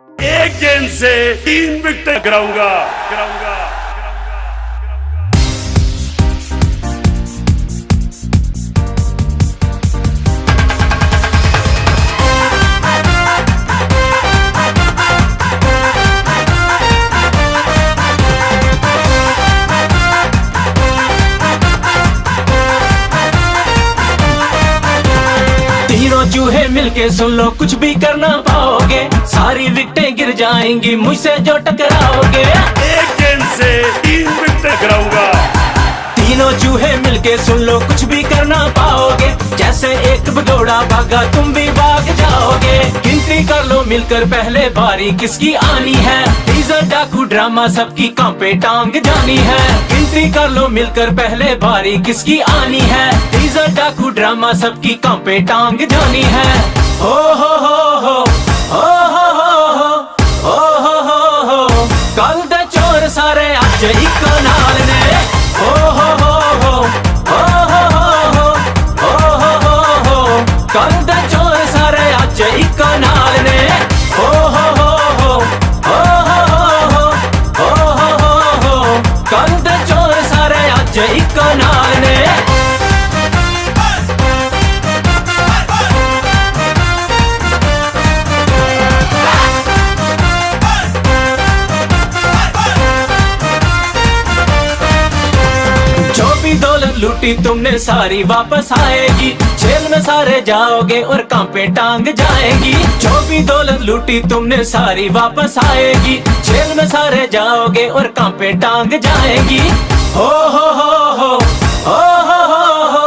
एक गेंद से 3 विकेट गिराऊंगा। तीनों चूहे मिलके सुन लो, कुछ भी कर ना पाओगे, सारी विकेटें गिर जाएंगी मुझसे जो टकराओगे। एक गेंद से 3 विकेट गिराऊंगा। तीनों चूहे मिलके सुन लो, कुछ भी कर ना पाओगे, जैसे एक भगोड़ा भागा तुम भी भाग जाओगे। गिनती कर लो मिलकर पहले बारी किसकी आनी है, टीजर डाकू ड्रामा सबकी कांपे टांग जानी है। गिनती कर लो मिलकर पहले बारी किसकी आनी है, टीजर डाकू ड्रामा सबकी कांपे टांग जानी है। हो हो हो हो हो हो हो हो हो हो कल दे चोर सारे अज इक नाल ने। हो हो हो हो हो हो हो हो हो कल दे चोर सारे अज इक नाल ने। हो हो हो हो हो हो हो हो कल दे चोर सारे अज इक नाल ने। दौलत लूटी तुमने सारी वापस आएगी, जेल में सारे जाओगे और कांपे टांग जाएगी। जो भी दौलत लूटी तुमने सारी वापस आएगी, जेल में सारे जाओगे और कांपे टांग जाएगी। हो हो हो हो हो हो हो